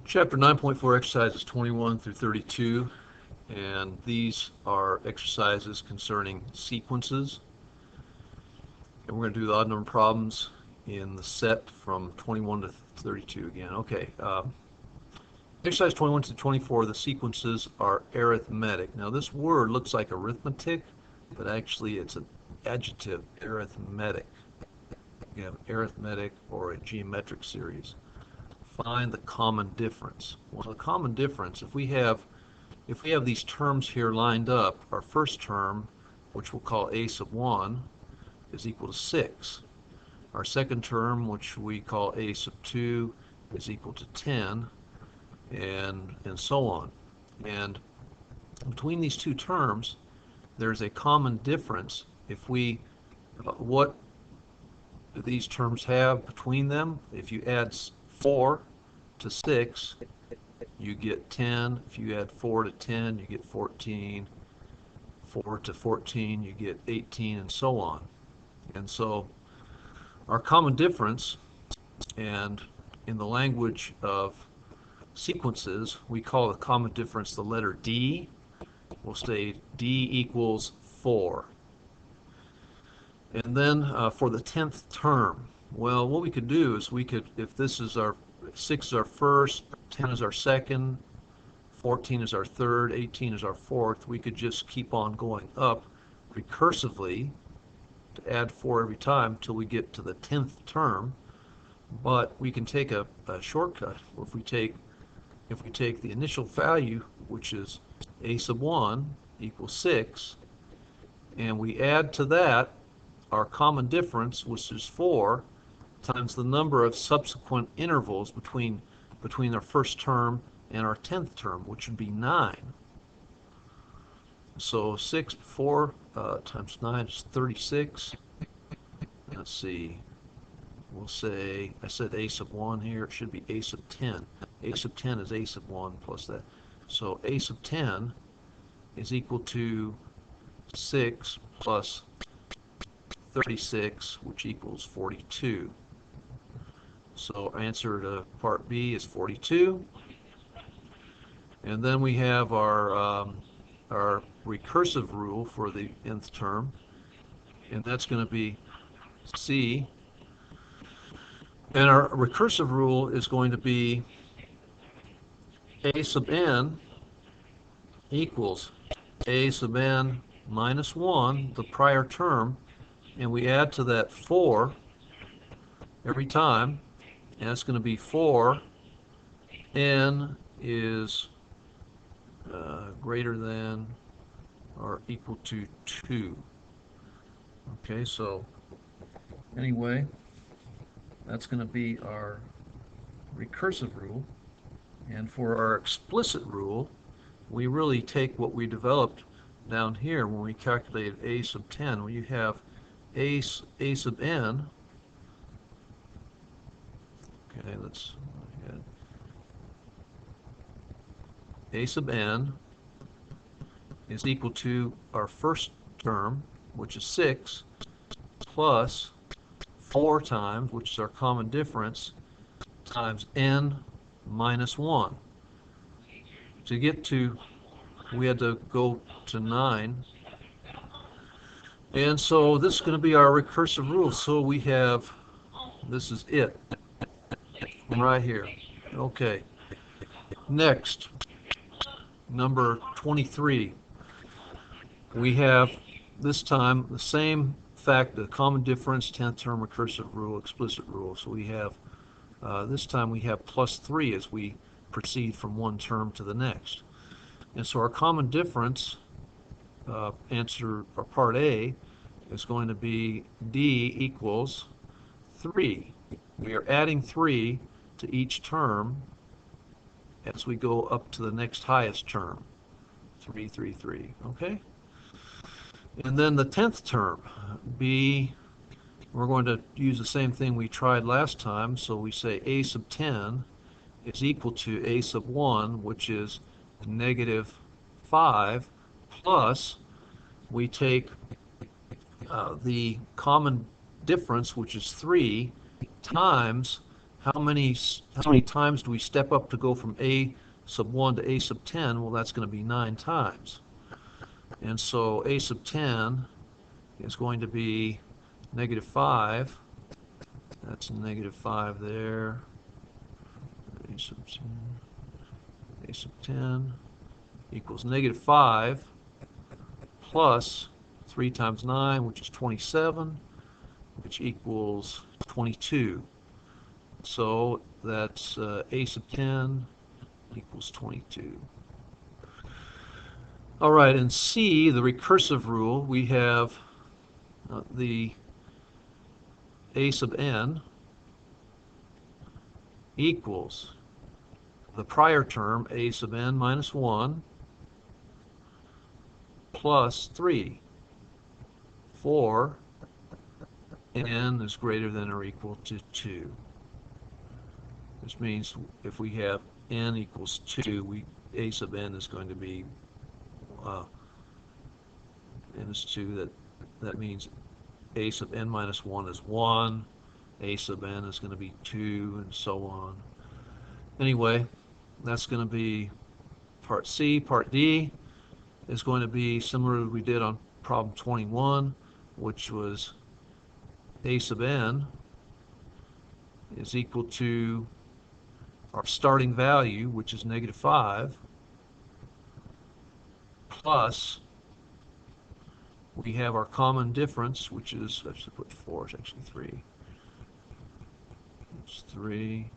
Chapter 9.4 exercises 21 through 32, and these are exercises concerning sequences. And we're going to do the odd number problems in the set from 21 to 32 again. Okay, exercise 21 to 24, the sequences are arithmetic. Now this word looks like arithmetic, but actually it's an adjective, arithmetic. You have arithmetic or a geometric series. Find the common difference. Well, the common difference, if we have these terms here lined up, our first term, which we'll call a sub 1, is equal to 6. Our second term, which we call a sub 2, is equal to 10, and so on. And between these two terms, there's a common difference. If we, what do these terms have between them? If you add 4 to 6, you get 10. If you add 4 to 10, you get 14. 4 to 14, you get 18, and so on. And so our common difference, and in the language of sequences, we call the common difference the letter D. We'll say D equals 4. And then for the 10th term, well, what we could do is we could, if this is our 6 is our first, 10 is our second, 14 is our third, 18 is our fourth, we could just keep on going up recursively to add 4 every time till we get to the 10th term. But we can take a shortcut. If we take the initial value, which is a sub 1 equals 6, and we add to that our common difference, which is 4, times the number of subsequent intervals between our first term and our 10th term, which would be 9. So 4 times 9 is 36. Let's see. We'll say, I said a sub 1 here. It should be a sub 10. A sub 10 is a sub 1 plus that. So a sub 10 is equal to 6 plus 36, which equals 42. So answer to part B is 42. And then we have our recursive rule for the nth term, and that's going to be C. And our recursive rule is going to be a sub n equals a sub n minus 1, the prior term, and we add to that 4 every time, and it's going to be 4 n is greater than or equal to 2. Okay, so anyway, that's going to be our recursive rule. And for our explicit rule, we really take what we developed down here when we calculated a sub 10. When you have a sub n, okay, let's go ahead. A sub n is equal to our first term, which is 6, plus 4 times, which is our common difference, times n minus 1. To get to, we had to go to 9. And so this is going to be our recursive rule. So we have, this is it, right here. Okay. Next, number 23. We have this time the same fact, the common difference, 10th term, recursive rule, explicit rule. So we have, this time we have plus 3 as we proceed from one term to the next. And so our common difference, answer, or part A, is going to be D equals 3. We are adding 3 to each term as we go up to the next highest term. 3, 3, 3. Okay? And then the 10th term, B, we're going to use the same thing we tried last time. So we say a sub 10 is equal to a sub 1, which is negative 5, plus we take the common difference, which is 3, times how many times do we step up to go from a sub 1 to a sub 10? Well, that's going to be 9 times. And so a sub 10 is going to be negative 5. That's negative 5 there. A sub 10 equals negative 5 plus 3 times 9, which is 27, which equals 22. So that's a sub 10 equals 22. All right, in C, the recursive rule, we have the a sub n equals the prior term, a sub n minus 1, plus 3 for n is greater than or equal to 2. This means if we have n equals 2, a sub n is going to be n is 2. That means a sub n minus 1 is 1, a sub n is going to be 2, and so on. Anyway, that's going to be part C. Part D is going to be similar to what we did on problem 21, which was a sub n is equal to our starting value, which is negative 5, plus we have our common difference, which is, I should put 4, it's actually 3. It's 3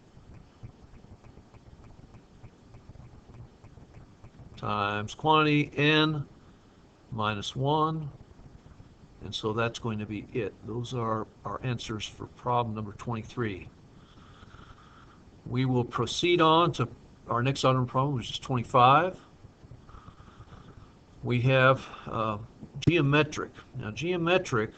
times quantity n minus 1, and so that's going to be it. Those are our answers for problem number 23. We will proceed on to our next odd number problem, which is 25. We have geometric. Now, geometric,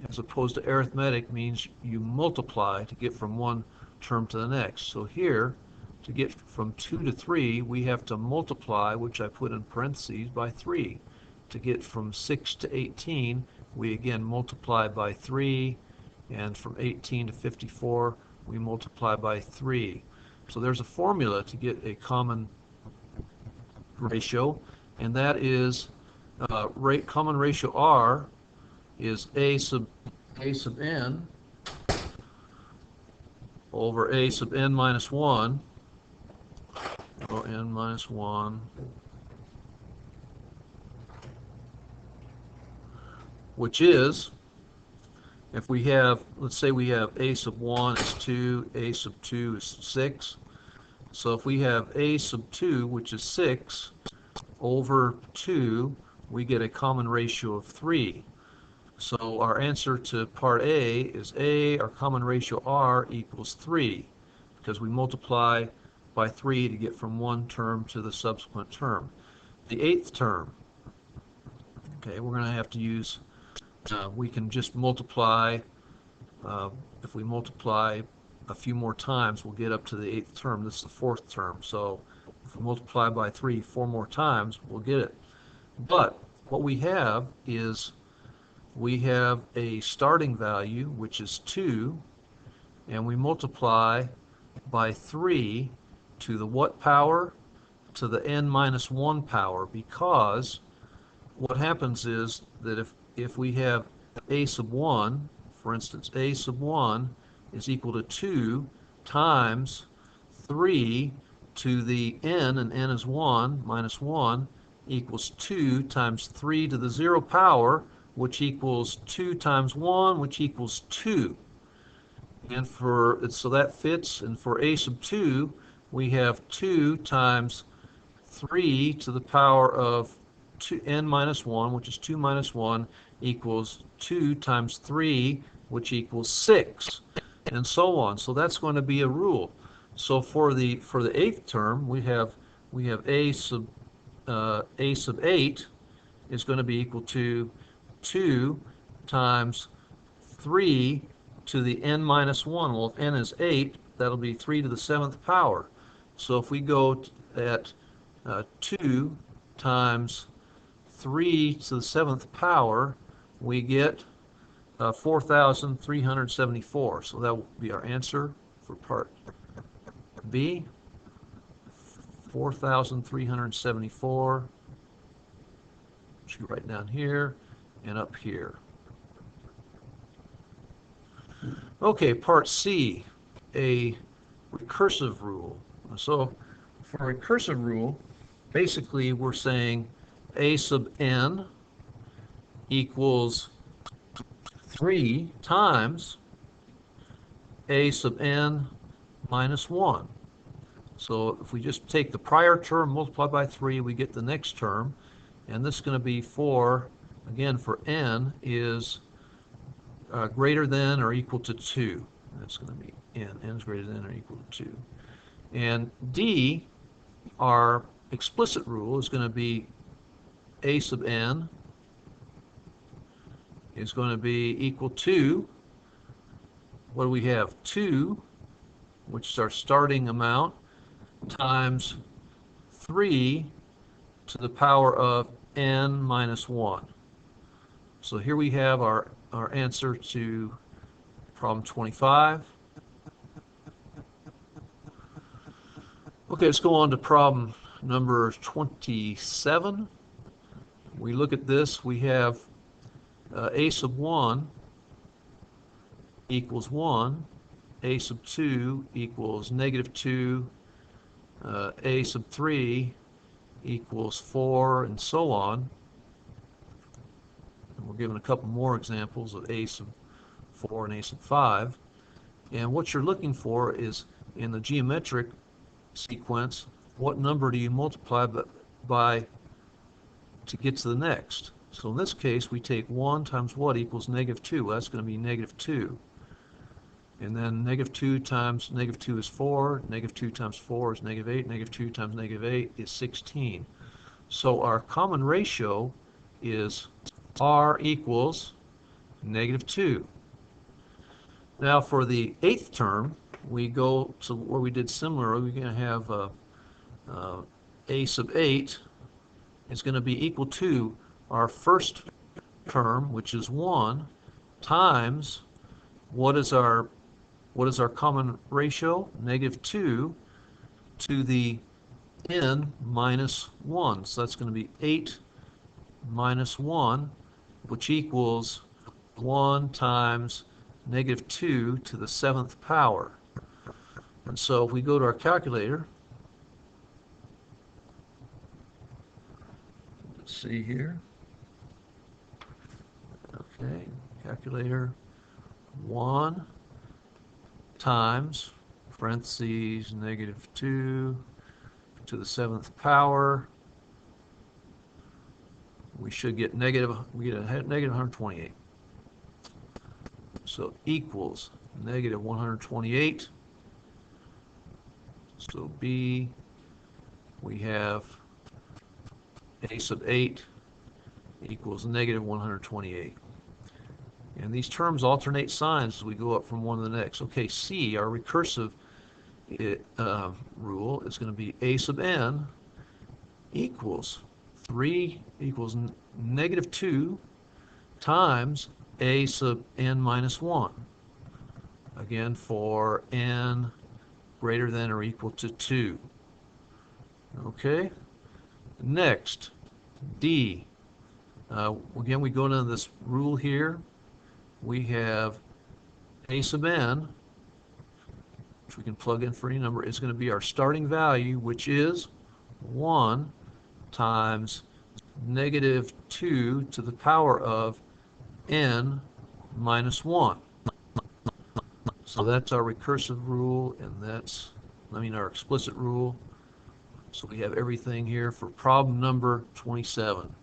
as opposed to arithmetic, means you multiply to get from one term to the next. So here, to get from 2 to 3, we have to multiply, which I put in parentheses, by 3. To get from 6 to 18, we again multiply by 3, and from 18 to 54, we multiply by 3. So there's a formula to get a common ratio, and that is common ratio R is a sub n over a sub n minus 1, or n minus 1, which is, if we have, let's say we have a sub 1 is 2, a sub 2 is 6. So if we have a sub 2, which is 6, over 2, we get a common ratio of 3. So our answer to part A is our common ratio R equals 3, because we multiply by 3 to get from one term to the subsequent term. The 8th term, okay, we're going to have to use, we can just multiply, if we multiply a few more times, we'll get up to the 8th term. This is the 4th term. So if we multiply by 3 4 more times, we'll get it. But what we have is we have a starting value, which is 2, and we multiply by 3 to the what power? To the n minus 1 power, because what happens is that if we have a sub 1, for instance, a sub 1 is equal to 2 times 3 to the n, and n is 1, minus 1, equals 2 times 3 to the 0 power, which equals 2 times 1, which equals 2. And so that fits, and for a sub 2, we have 2 times 3 to the power of n minus 1, which is 2 minus 1, equals 2 times 3, which equals 6, and so on. So that's going to be a rule. So for the 8th term, we have a sub 8 is going to be equal to 2 times 3 to the n minus 1. Well, if n is 8, that'll be 3 to the 7th power. So if we go at 2 times 3 to the 7th power, we get 4,374. So that will be our answer for part B, 4,374, which you write down here and up here. Okay, part C, a recursive rule. So for a recursive rule, basically we're saying a sub n equals 3 times a sub n minus 1. So if we just take the prior term, multiply by 3, we get the next term. And this is going to be 4, again, for n is greater than or equal to 2. That's going to be n. N is greater than or equal to 2. And D, our explicit rule, is going to be a sub n is going to be equal to, what do we have? 2, which is our starting amount, times 3 to the power of n minus 1. So here we have our answer to problem 25. Okay, let's go on to problem number 27. We look at this, we have a sub 1 equals 1, a sub 2 equals negative 2, a sub 3 equals 4, and so on. And we're given a couple more examples of a sub 4 and a sub 5. And what you're looking for is, in the geometric sequence, what number do you multiply by to get to the next? So in this case, we take 1 times what equals negative 2. Well, that's going to be negative 2. And then negative 2 times negative 2 is 4. Negative 2 times 4 is negative 8. Negative 2 times negative 8 is 16. So our common ratio is r equals negative 2. Now for the 8th term, we go to where we did similar. We're going to have a sub 8 is going to be equal to our first term, which is 1, times what is our common ratio? Negative 2 to the n minus 1. So that's going to be 8 minus 1, which equals 1 times negative 2 to the 7th power. And so if we go to our calculator, let's see here. Okay, calculator, 1 times, parentheses, negative 2 to the 7th power. We should get negative 128. So equals negative 128. So B, we have a sub 8 equals negative 128. And these terms alternate signs as we go up from one to the next. Okay, C, our recursive rule, is going to be a sub n equals 3 equals negative 2 times a sub n minus 1. Again, for n greater than or equal to 2. Okay, next, D. Again, we go into this rule here. We have a sub n, which we can plug in for any number, is going to be our starting value, which is 1 times negative 2 to the power of n minus 1. So that's our recursive rule, and that's, our explicit rule. So we have everything here for problem number 27.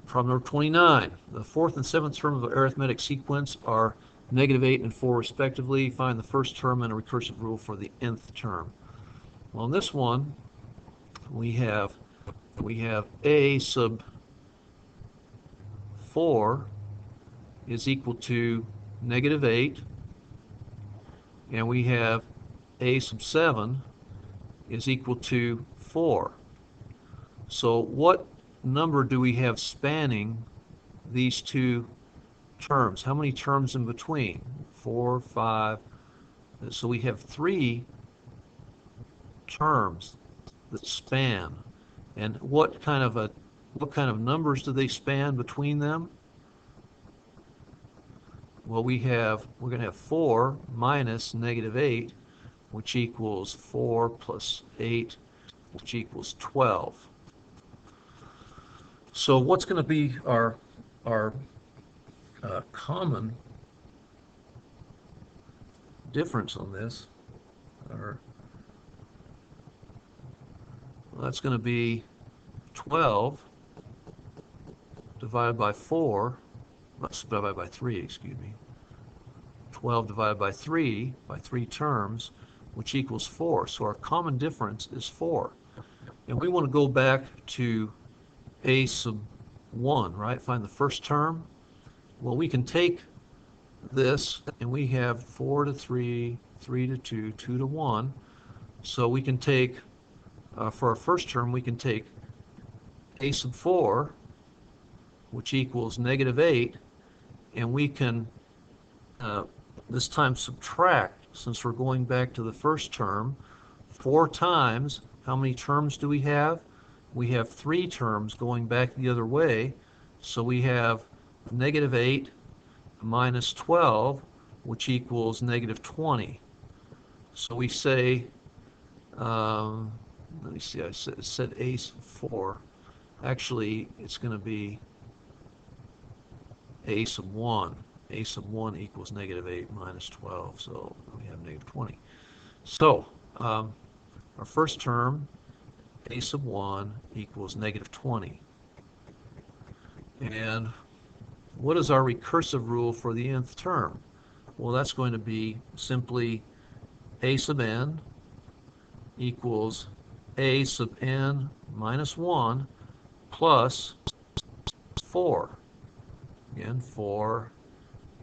Problem number 29. The 4th and 7th term of the arithmetic sequence are negative 8 and 4 respectively. Find the first term and a recursive rule for the nth term. Well, in this one, we have a sub 4 is equal to negative 8, and we have a sub 7 is equal to 4. So what number do we have spanning these two terms? How many terms in between? 4, 5, So we have three terms that span. And what kind of numbers do they span between them? Well, we're going to have 4 minus negative 8, which equals 4 plus 8, which equals 12. So what's going to be our common difference on this? Well, that's going to be 12 divided by 4, divided by 3, excuse me. 12 divided by 3 terms, which equals 4. So our common difference is 4. And we want to go back to a sub 1, right? Find the first term. Well, we can take this, and we have 4 to 3, 3 to 2, 2 to 1. So we can take, for our first term, we can take a sub 4, which equals negative 8, and we can this time subtract, since we're going back to the first term, 4 times, how many terms do we have? We have 3 terms going back the other way, so we have negative 8 minus 12, which equals negative 20. So we say, let me see, I said a sub 4. Actually, it's going to be a sub 1. A sub 1 equals negative 8 minus 12, so we have negative 20. So our first term, a sub 1 equals negative 20. And what is our recursive rule for the nth term? Well, that's going to be simply a sub n equals a sub n minus 1 plus 4. Again, 4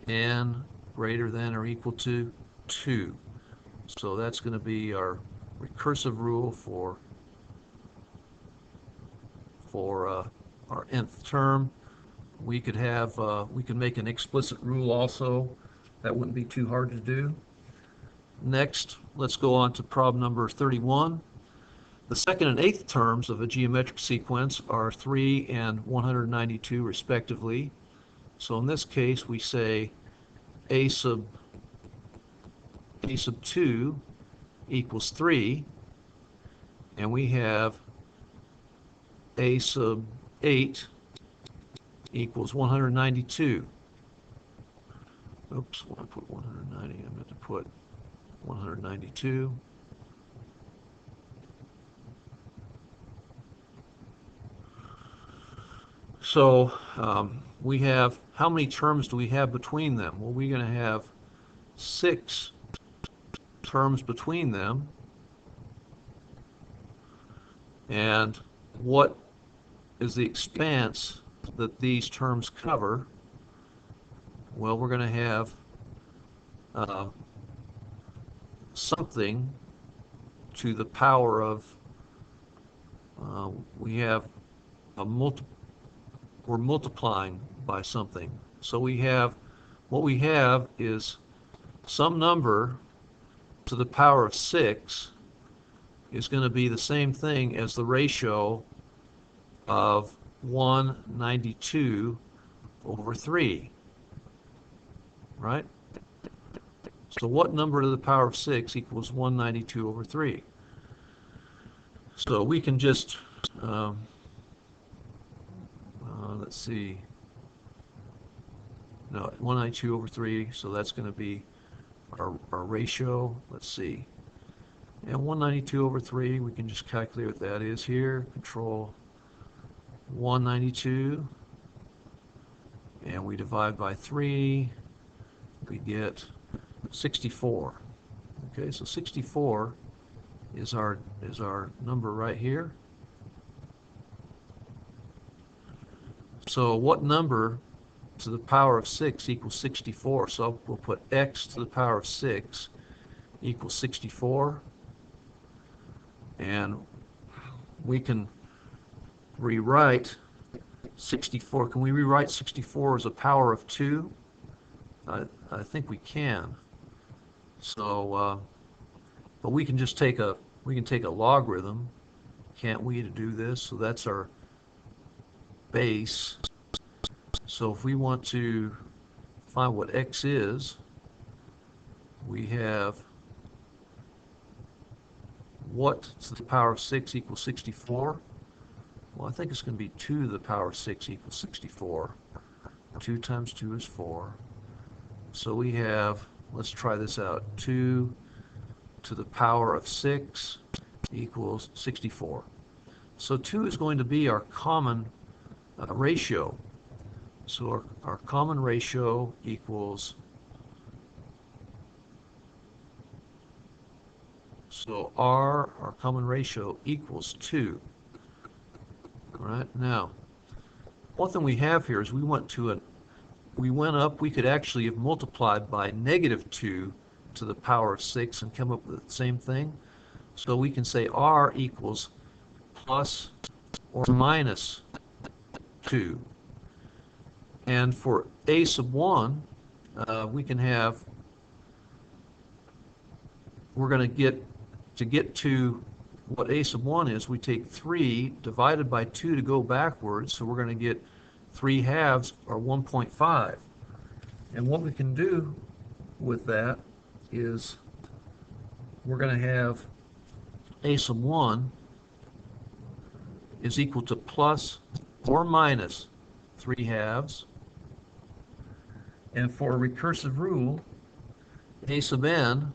n greater than or equal to 2. So that's going to be our recursive rule for our nth term. We could make an explicit rule also. That wouldn't be too hard to do. Next, let's go on to problem number 31. The second and eighth terms of a geometric sequence are 3 and 192 respectively. So in this case, we say a sub 2 equals 3, and we have a sub 8 equals 192. Oops, I want to put 190. I meant to put 192. So we have, how many terms do we have between them? Well, we're going to have 6 terms between them. And what is the expanse that these terms cover? Well, we're going to have something to the power of, we have we're multiplying by something. So what we have is some number to the power of 6 is going to be the same thing as the ratio of 192 over 3, right? So what number to the power of 6 equals 192 over 3? So we can just, let's see, no, 192 over 3, so that's going to be our ratio. Let's see. And 192 over 3, we can just calculate what that is here. Control 192, and we divide by 3, we get 64. Okay, so 64 is our number right here. So what number to the power of 6 equals 64? So we'll put x to the power of 6 equals 64. And we can rewrite 64. Can we rewrite 64 as a power of 2? I think we can. So, but we can just take a logarithm, can't we, to do this? So that's our base. So if we want to find what x is, we have what to the power of 6 equals 64. Well, I think it's going to be 2 to the power of 6 equals 64. 2 times 2 is 4. So we have, let's try this out, 2 to the power of 6 equals 64. So 2 is going to be our common ratio. So our common ratio equals, so our common ratio equals 2. All right, now, one thing we have here is we went up, we could actually have multiplied by negative 2 to the power of 6 and come up with the same thing. So we can say r equals plus or minus 2. And for a sub 1, we can have, we're going to get to what a sub 1 is, we take 3 divided by 2 to go backwards, so we're going to get 3 halves, or 1.5. And what we can do with that is we're going to have a sub 1 is equal to plus or minus 3 halves. And for a recursive rule, a sub n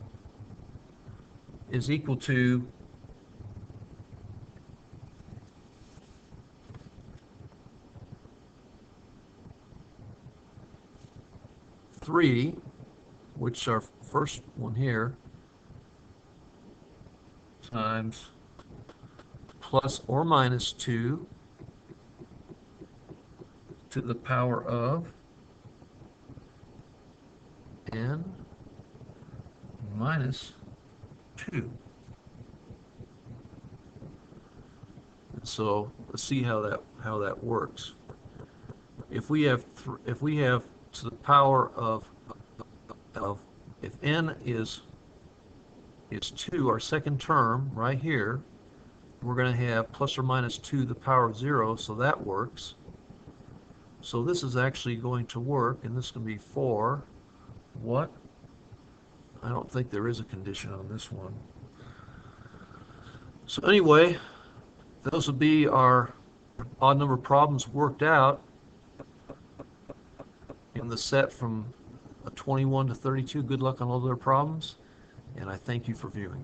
is equal to three, which is our first one here, times plus or minus 2 to the power of n minus 2. And so let's see how that works. If we have to the power of if n is 2, our second term right here, we're going to have plus or minus 2 to the power of 0, so that works. So this is actually going to work, and this is going to be 4. What? I don't think there is a condition on this one. So anyway, those would be our odd number problems worked out in the set from 21 to 32. Good luck on all their problems, and I thank you for viewing.